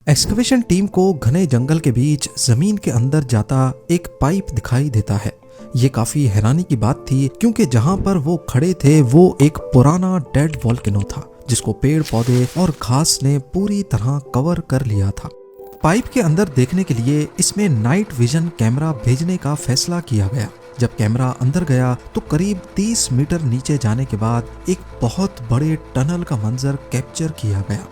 Excavation team को घने जंगल के बीच जमीन के अंदर जाता एक पाइप दिखाई देता है। ये काफी हैरानी की बात थी क्योंकि जहां पर वो खड़े थे वो एक पुराना डेड वॉल्केनो था जिसको पेड़ पौधे और घास ने पूरी तरह कवर कर लिया था। पाइप के अंदर देखने के लिए इसमें नाइट विजन कैमरा भेजने का फैसला किया गया। जब कैमरा अंदर गया तो करीब 30 मीटर नीचे जाने के बाद एक बहुत बड़े टनल का मंजर कैप्चर किया गया।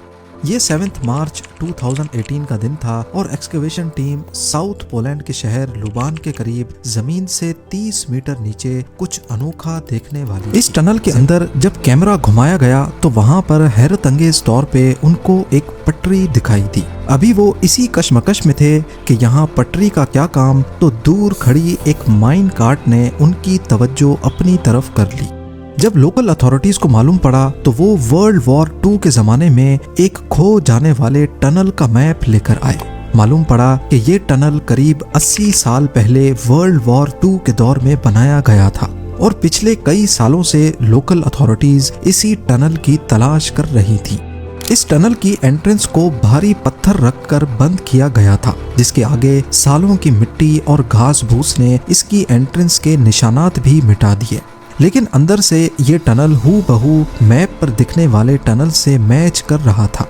ये 7 मार्च 2018 का दिन था और एक्सकवेशन टीम साउथ पोलैंड के शहर लुबान के करीब जमीन से 30 मीटर नीचे कुछ अनोखा देखने वाली। इस टनल के अंदर जब कैमरा घुमाया गया तो वहां पर हैरत अंगेज तौर पे उनको एक पटरी दिखाई दी। अभी वो इसी कश्मकश में थे कि यहाँ पटरी का क्या काम, तो दूर खड़ी एक माइन कार्ट ने उनकी तवज्जो अपनी तरफ कर ली। जब लोकल अथॉरिटीज को मालूम पड़ा तो वो वर्ल्ड वॉर 2 के जमाने में एक खो जाने वाले टनल का मैप लेकर आए। मालूम पड़ा कि ये टनल करीब 80 साल पहले वर्ल्ड वॉर 2 के दौर में बनाया गया था और पिछले कई सालों से लोकल अथॉरिटीज इसी टनल की तलाश कर रही थी। इस टनल की एंट्रेंस को भारी पत्थर रखकर बंद किया गया था, जिसके आगे सालों की मिट्टी और घास फूस ने इसकी एंट्रेंस के निशानात भी मिटा दिए। लेकिन अंदर से ये टनल हूबहू मैप पर दिखने वाले टनल से मैच कर रहा था।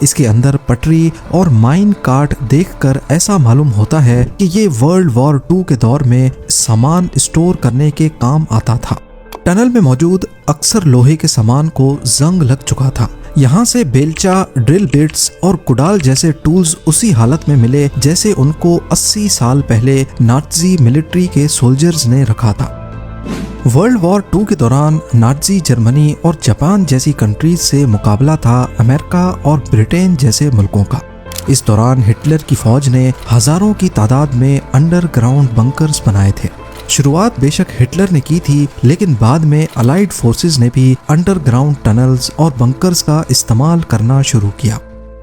इसके अंदर पटरी और माइन कार्ट देखकर ऐसा मालूम होता है कि ये वर्ल्ड वॉर 2 के दौर में सामान स्टोर करने के काम आता था। टनल में मौजूद अक्सर लोहे के सामान को जंग लग चुका था। यहाँ से बेलचा, ड्रिल बिट्स और कुडाल जैसे टूल्स उसी हालत में मिले जैसे उनको 80 साल पहले नाज़ी मिलिट्री के सोल्जर्स ने रखा था। वर्ल्ड वॉर 2 के दौरान नाज़ी जर्मनी और जापान जैसी कंट्रीज से मुकाबला था अमेरिका और ब्रिटेन जैसे मुल्कों का। इस दौरान हिटलर की फौज ने हजारों की तादाद में अंडरग्राउंड बंकर्स बनाए थे। शुरुआत बेशक हिटलर ने की थी, लेकिन बाद में अलाइड फोर्सेस ने भी अंडरग्राउंड टनल्स और बंकर्स का इस्तेमाल करना शुरू किया।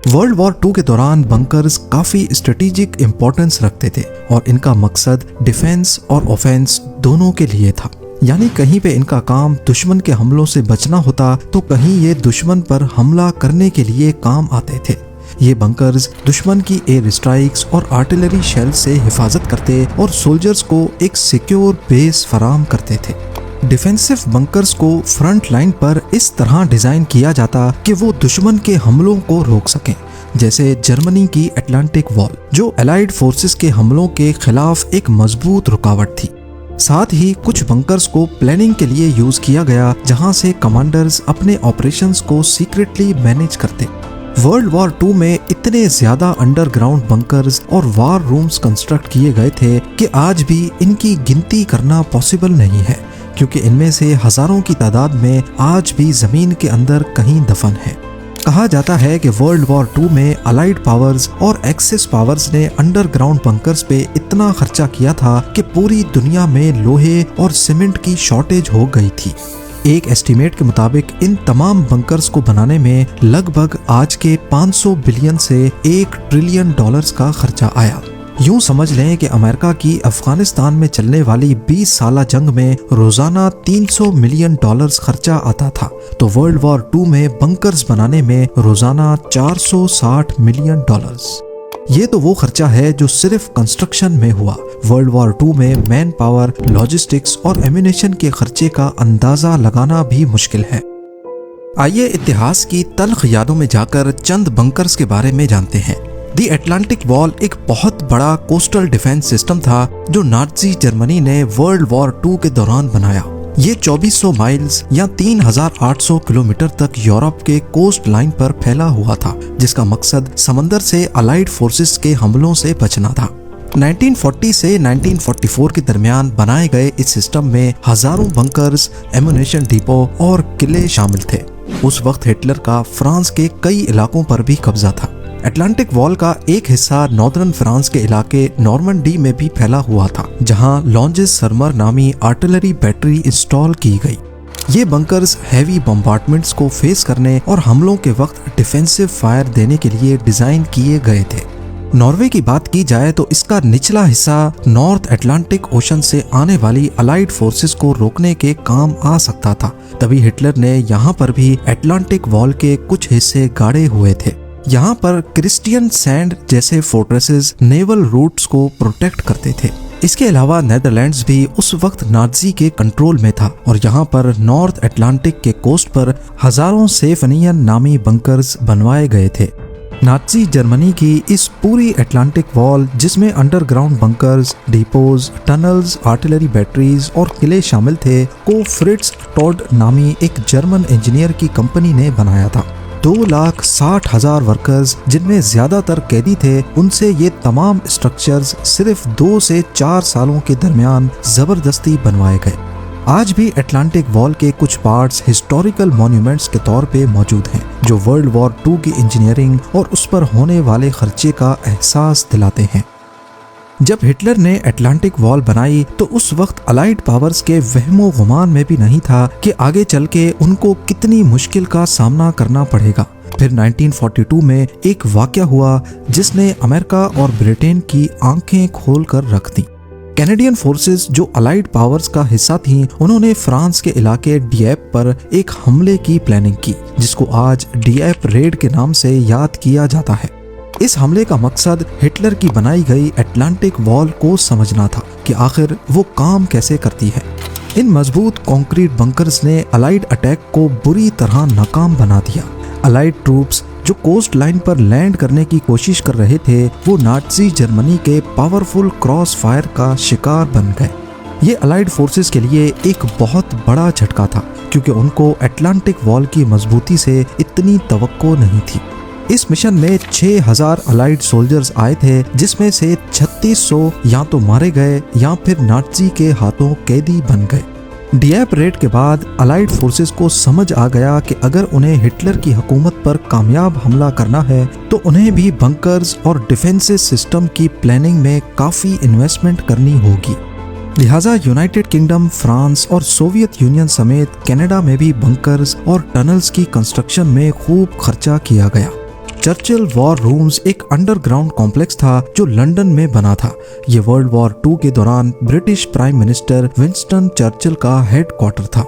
वर्ल्ड वॉर 2 के दौरान बंकर्स काफी स्ट्रेटेजिक इंपॉर्टेंस रखते थे और इनका मकसद डिफेंस और ऑफेंस दोनों के लिए था। यानी कहीं पे इनका काम दुश्मन के हमलों से बचना होता तो कहीं ये दुश्मन पर हमला करने के लिए काम आते थे। ये बंकर्स दुश्मन की एयर स्ट्राइक्स और आर्टिलरी शेल से हिफाजत करते और सोल्जर्स को एक सिक्योर बेस फराहम करते थे। डिफेंसिव बंकर्स को फ्रंट लाइन पर इस तरह डिजाइन किया जाता कि वो दुश्मन के हमलों को रोक सकें, जैसे जर्मनी की अटलांटिक वॉल, जो अलाइड फोर्सेस के हमलों के खिलाफ एक मजबूत रुकावट थी। साथ ही कुछ बंकर्स को प्लानिंग के लिए यूज किया गया, जहां से कमांडर्स अपने ऑपरेशंस को सीक्रेटली मैनेज करते। वर्ल्ड वॉर 2 में इतने ज्यादा अंडरग्राउंड बंकर्स और वार रूम्स कंस्ट्रक्ट किए गए थे कि आज भी इनकी गिनती करना पॉसिबल नहीं है, क्योंकि इनमें से हजारों की तादाद में आज भी जमीन के अंदर कहीं दफन है। कहा जाता है कि वर्ल्ड वॉर 2 में अलाइड पावर्स और एक्सिस पावर्स ने अंडरग्राउंड बंकर्स पे इतना खर्चा किया था कि पूरी दुनिया में लोहे और सीमेंट की शॉर्टेज हो गई थी। एक एस्टीमेट के मुताबिक इन तमाम बंकर्स को बनाने में लगभग आज के 500 बिलियन से 1 ट्रिलियन डॉलर्स का खर्चा आया। यूं समझ लें कि अमेरिका की अफगानिस्तान में चलने वाली 20 साला जंग में रोजाना 300 मिलियन डॉलर्स खर्चा आता था, तो वर्ल्ड वॉर 2 में बंकर्स बनाने में रोजाना 460 मिलियन डॉलर्स। ये तो वो खर्चा है जो सिर्फ कंस्ट्रक्शन में हुआ। वर्ल्ड वॉर 2 में मैन पावर, लॉजिस्टिक्स और एम्यूनेशन के खर्चे का अंदाजा लगाना भी मुश्किल है। आइए इतिहास की तल्ख यादों में जाकर चंद बंकर्स के बारे में जानते हैं। दी अटलांटिक वॉल एक बहुत बड़ा कोस्टल डिफेंस सिस्टम था जो नाज़ी जर्मनी ने वर्ल्ड वॉर 2 के दौरान बनाया। ये 2400 माइल्स या 3800 किलोमीटर तक यूरोप के कोस्ट लाइन पर फैला हुआ था, जिसका मकसद समंदर से अलाइड फोर्सेस के हमलों से बचना था। 1940 से 1944 के दरमियान बनाए गए इस सिस्टम में हजारों बंकर्स, एम्यूनेशन डिपो और किले शामिल थे। उस वक्त हिटलर का फ्रांस के कई इलाकों पर भी कब्जा था। अटलांटिक वॉल का एक हिस्सा नॉर्दर्न फ्रांस के इलाके नॉर्मंडी में भी फैला हुआ था, जहां लॉन्जेस सरमर नामी आर्टिलरी बैटरी इंस्टॉल की गई। ये बंकर्स हैवी बम्बार्डमेंट्स को फेस करने और हमलों के वक्त डिफेंसिव फायर देने के लिए डिजाइन किए गए थे। नॉर्वे की बात की जाए तो इसका निचला हिस्सा नॉर्थ अटलांटिक ओशन से आने वाली अलाइड फोर्सेस को रोकने के काम आ सकता था। तभी हिटलर ने यहाँ पर भी अटलांटिक वॉल के कुछ हिस्से गाड़े हुए थे। यहाँ पर क्रिस्टियन सैंड जैसे फोर्ट्रेसेस नेवल रूट्स को प्रोटेक्ट करते थे। इसके अलावा नेदरलैंड्स भी उस वक्त नाजी के कंट्रोल में था और यहाँ पर नॉर्थ अटलांटिक के कोस्ट पर हजारों सेफनियन नामी बंकर्स बनवाए गए थे। नाजी जर्मनी की इस पूरी अटलांटिक वॉल, जिसमें underground bunkers, depots, tunnels, artillery batteries और किले शामिल थे, को फ्रिट्ज टॉड नामी एक जर्मन इंजीनियर की कंपनी ने बनाया था। 2,60,000 वर्कर्स, जिनमें ज्यादातर कैदी थे, उनसे ये तमाम स्ट्रक्चर्स सिर्फ 2 से 4 सालों के दरमियान जबरदस्ती बनवाए गए। आज भी अटलांटिक वॉल के कुछ पार्ट्स हिस्टोरिकल मॉन्यूमेंट्स के तौर पे मौजूद हैं, जो वर्ल्ड वॉर 2 की इंजीनियरिंग और उस पर होने वाले खर्चे का एहसास दिलाते हैं। जब हिटलर ने अटलांटिक वॉल बनाई तो उस वक्त अलाइड पावर्स के वहमो गुमान में भी नहीं था कि आगे चल के उनको कितनी मुश्किल का सामना करना पड़ेगा। फिर 1942 में एक वाकया हुआ जिसने अमेरिका और ब्रिटेन की आंखें खोल कर रख दी। कैनेडियन फोर्सेस, जो अलाइड पावर्स का हिस्सा थीं, उन्होंने फ्रांस के इलाके डिएप पर एक हमले की प्लानिंग की, जिसको आज डिएप रेड के नाम से याद किया जाता है। इस हमले का मकसद हिटलर की बनाई गई अटलांटिक वॉल को समझना था कि आखिर वो काम कैसे करती है। इन मजबूत कंक्रीट बंकर्स ने अलाइड अटैक को बुरी तरह नाकाम बना दिया। अलाइड ट्रूप्स जो कोस्ट लाइन पर लैंड करने की कोशिश कर रहे थे, वो नाजी जर्मनी के पावरफुल क्रॉस फायर का शिकार बन गए। ये अलाइड फोर्सेस के लिए एक बहुत बड़ा झटका था, क्योंकि उनको अटलांटिक वॉल की मजबूती से इतनी तवक्को नहीं थी। इस मिशन में 6,000 अलाइड सोल्जर्स आए थे, जिसमें से 3600 या तो मारे गए या फिर नाजी के हाथों कैदी बन गए। डिएप रेड के बाद अलाइड फोर्सेस को समझ आ गया कि अगर उन्हें हिटलर की हुकूमत पर कामयाब हमला करना है तो उन्हें भी बंकर्स और डिफेंसिव सिस्टम की प्लानिंग में काफ़ी इन्वेस्टमेंट करनी होगी। लिहाजा यूनाइटेड किंगडम, फ्रांस और सोवियत यूनियन समेत कनाडा में भी बंकर्स और टनल्स की कंस्ट्रक्शन में खूब खर्चा किया गया। चर्चिल वॉर रूम्स एक अंडरग्राउंड कॉम्प्लेक्स था जो लंदन में बना था। ये वर्ल्ड वॉर 2 के दौरान British prime minister Winston Churchill का हेडक्वार्टर था।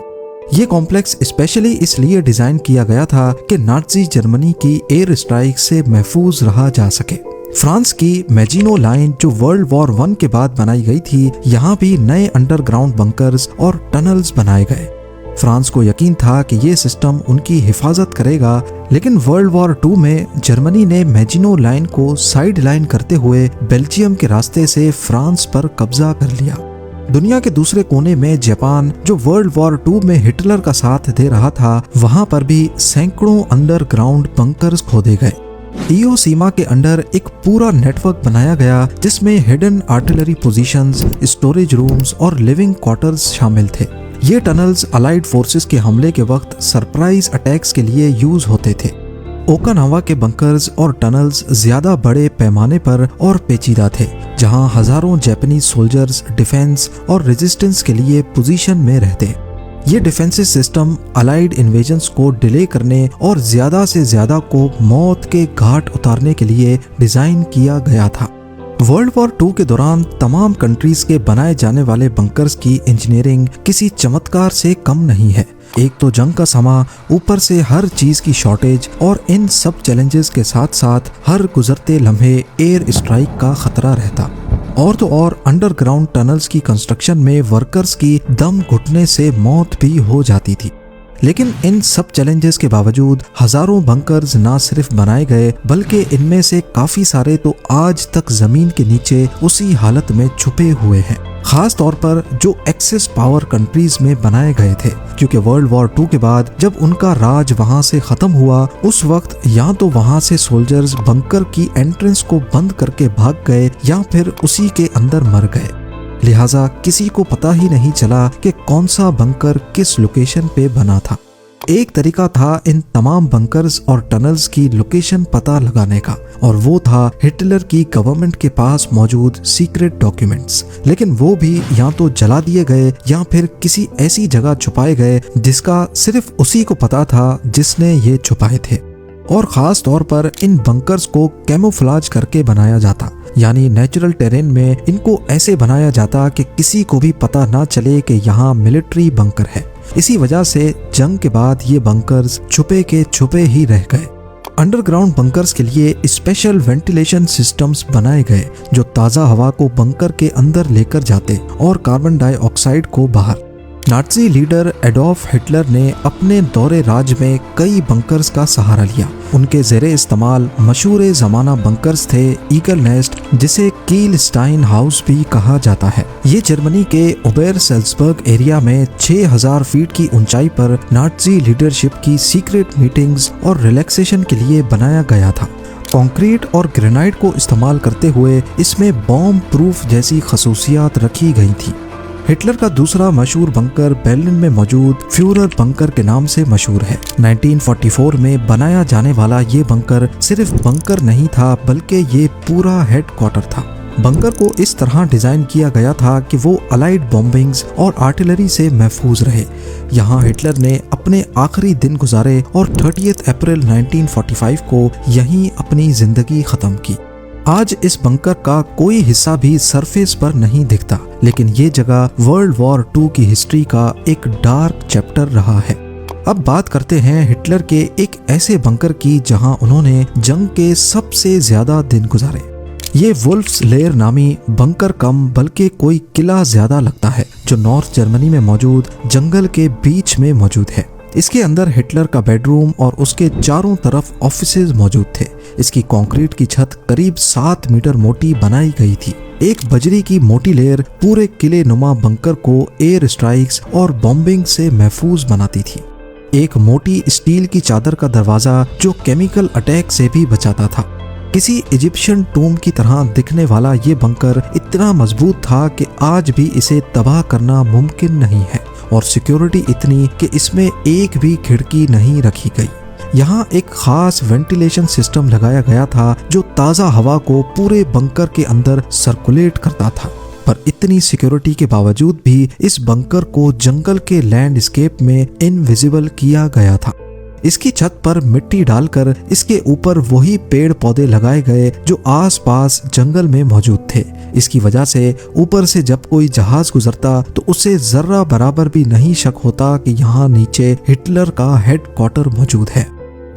ये कॉम्प्लेक्स स्पेशली इसलिए डिजाइन किया गया था कि नाजी जर्मनी की एयर स्ट्राइक से महफूज रहा जा सके। फ्रांस की मैजिनो लाइन, जो वर्ल्ड वॉर 1 के बाद बनाई गई थी, यहाँ भी नए अंडरग्राउंड बंकर्स और टनल्स बनाए गए। फ्रांस को यकीन था कि ये सिस्टम उनकी हिफाजत करेगा, लेकिन वर्ल्ड वॉर 2 में जर्मनी ने मैजिनो लाइन को साइड लाइन करते हुए बेल्जियम के रास्ते से फ्रांस पर कब्जा कर लिया। दुनिया के दूसरे कोने में जापान, जो वर्ल्ड वॉर 2 में हिटलर का साथ दे रहा था, वहां पर भी सैकड़ों अंडरग्राउंड बंकर्स खोदे गए। ईओ सीमा के अंडर एक पूरा नेटवर्क बनाया गया, जिसमें hidden artillery positions, storage rooms और लिविंग क्वार्टर्स शामिल थे। ये टनल्स अलाइड फोर्सेस के हमले के वक्त सरप्राइज अटैक्स के लिए यूज होते थे। ओकानावा के बंकर्स और टनल्स ज्यादा बड़े पैमाने पर और पेचीदा थे, जहां हजारों जापानीज सोल्जर्स डिफेंस और रेजिस्टेंस के लिए पोजीशन में रहते। ये डिफेंसिव सिस्टम अलाइड इन्वेजन्स को डिले करने और ज्यादा से ज्यादा को मौत के घाट उतारने के लिए डिजाइन किया गया था। वर्ल्ड वॉर 2 के दौरान तमाम कंट्रीज के बनाए जाने वाले बंकर्स की इंजीनियरिंग किसी चमत्कार से कम नहीं है। एक तो जंग का समा, ऊपर से हर चीज की शॉर्टेज, और इन सब चैलेंजेस के साथ साथ हर गुजरते लम्हे एयर स्ट्राइक का खतरा रहता। और तो और अंडरग्राउंड टनल्स की कंस्ट्रक्शन में वर्कर्स की दम घुटने से मौत भी हो जाती थी। लेकिन इन सब चैलेंजेस के बावजूद हजारों बंकर्स ना सिर्फ बनाए गए, बल्कि इनमें से काफी सारे तो आज तक जमीन के नीचे उसी हालत में छुपे हुए हैं, खास तौर पर जो एक्सेस पावर कंट्रीज में बनाए गए थे, क्योंकि वर्ल्ड वॉर 2 के बाद जब उनका राज वहां से खत्म हुआ, उस वक्त या तो वहां से सोल्जर्स बंकर की एंट्रेंस को बंद करके भाग गए या फिर उसी के अंदर मर गए। लिहाजा किसी को पता ही नहीं चला कि कौन सा बंकर किस लोकेशन पे बना था। एक तरीका था इन तमाम बंकर्स और टनल्स की लोकेशन पता लगाने का, और वो था हिटलर की गवर्नमेंट के पास मौजूद सीक्रेट डॉक्यूमेंट्स। लेकिन वो भी या तो जला दिए गए या फिर किसी ऐसी जगह छुपाए गए जिसका सिर्फ उसी को पता था जिसने ये छुपाए थे। और खास तौर पर इन बंकर्स को कैमोफ्लाज करके बनाया जाता, यानी नेचुरल टेरेन में इनको ऐसे बनाया जाता कि किसी को भी पता ना चले कि यहाँ मिलिट्री बंकर है। इसी वजह से जंग के बाद ये बंकर्स छुपे के छुपे ही रह गए। अंडरग्राउंड बंकर्स के लिए स्पेशल वेंटिलेशन सिस्टम्स बनाए गए जो ताज़ा हवा को बंकर के अंदर लेकर जाते और कार्बन डाइऑक्साइड को बाहर। नाज़ी लीडर एडोल्फ हिटलर ने अपने दौरे राज में कई बंकर्स का सहारा लिया। उनके ज़ेरे इस्तेमाल मशहूर ज़माना बंकर्स थे ईगल नेस्ट, जिसे कीलस्टाइन हाउस भी कहा जाता है। ये जर्मनी के ओबेरसेल्ज़बर्ग एरिया में 6000 फीट की ऊंचाई पर नाज़ी लीडरशिप की सीक्रेट मीटिंग्स और रिलैक्सेशन के लिए बनाया गया था। कंक्रीट और ग्रेनाइट को इस्तेमाल करते हुए इसमें बॉम्ब प्रूफ जैसी खसूसियात रखी गई थी। हिटलर का दूसरा मशहूर बंकर बर्लिन में मौजूद फ्यूरर बंकर के नाम से मशहूर है। 1944 में बनाया जाने वाला ये बंकर सिर्फ बंकर नहीं था बल्कि ये पूरा हेडक्वार्टर था। बंकर को इस तरह डिजाइन किया गया था कि वो अलाइड बॉम्बिंग्स और आर्टिलरी से महफूज रहे। यहाँ हिटलर ने अपने आखिरी दिन गुजारे और 30 अप्रैल 1945 को यहीं अपनी जिंदगी खत्म की। आज इस बंकर का कोई हिस्सा भी सरफेस पर नहीं दिखता, लेकिन ये जगह वर्ल्ड वॉर 2 की हिस्ट्री का एक डार्क चैप्टर रहा है। अब बात करते हैं हिटलर के एक ऐसे बंकर की जहां उन्होंने जंग के सबसे ज्यादा दिन गुजारे। ये वुल्फ्स लेयर नामी बंकर कम बल्कि कोई किला ज्यादा लगता है जो नॉर्थ जर्मनी में मौजूद जंगल के बीच में मौजूद है। इसके अंदर हिटलर का बेडरूम और उसके चारों तरफ ऑफिसेज मौजूद थे। इसकी कंक्रीट की छत करीब 7 मीटर मोटी बनाई गई थी। एक बजरी की मोटी लेयर पूरे किले नुमा बंकर को एयर स्ट्राइक्स और बॉम्बिंग से महफूज बनाती थी। एक मोटी स्टील की चादर का दरवाजा जो केमिकल अटैक से भी बचाता था। किसी इजिप्शियन टूम की तरह दिखने वाला ये बंकर इतना मजबूत था कि आज भी इसे तबाह करना मुमकिन नहीं है, और सिक्योरिटी इतनी कि इसमें एक भी खिड़की नहीं रखी गई। यहाँ एक खास वेंटिलेशन सिस्टम लगाया गया था जो ताज़ा हवा को पूरे बंकर के अंदर सर्कुलेट करता था। पर इतनी सिक्योरिटी के बावजूद भी इस बंकर को जंगल के लैंडस्केप में इनविजिबल किया गया था। इसकी छत पर मिट्टी डालकर इसके ऊपर वही पेड़ पौधे लगाए गए जो आसपास जंगल में मौजूद थे। इसकी वजह से यूपर से जब कोई जहाज गुजरता तो उसे जर्रा बराबर भी नहीं शक होता कि यहाँ नीचे हिटलर का हेडक्वार्टर मौजूद है।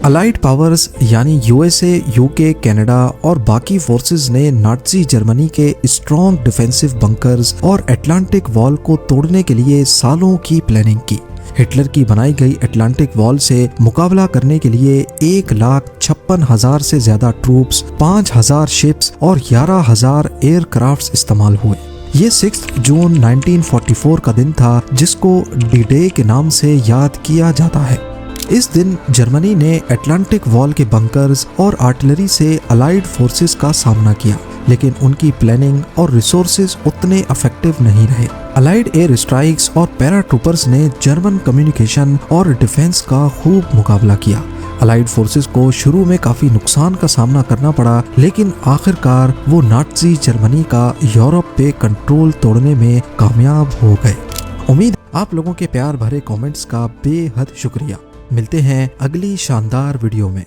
अलाइड पावर्स यानी यूएसए, यूके, कनाडा और बाकी फोर्सेस ने नाज़ी जर्मनी के स्ट्रॉन्ग डिफेंसिव बंकर्स और अटलांटिक वॉल को तोड़ने के लिए सालों की प्लानिंग की। हिटलर की बनाई गई अटलांटिक वॉल से मुकाबला करने के लिए 1,56,000 से ज्यादा ट्रूप्स, 5,000 शिप्स और 11,000 एयरक्राफ्ट्स इस्तेमाल हुए। ये 6 जून 1944 का दिन था जिसको डी डे के नाम से याद किया जाता है। इस दिन जर्मनी ने अटलांटिक वॉल के बंकर्स और आर्टिलरी से अलाइड फोर्सेस का सामना किया, लेकिन उनकी प्लानिंग और रिसोर्सेज उतने इफेक्टिव नहीं रहे। अलाइड एयर स्ट्राइक्स और पैराट्रूपर्स ने जर्मन कम्युनिकेशन और डिफेंस का खूब मुकाबला किया। अलाइड फोर्सेस को शुरू में काफी नुकसान का सामना करना पड़ा, लेकिन आखिरकार वो नाज़ी जर्मनी का यूरोप पे कंट्रोल तोड़ने में कामयाब हो गए। उम्मीद आप लोगों के प्यार भरे कमेंट्स का बेहद शुक्रिया। मिलते हैं अगली शानदार वीडियो में।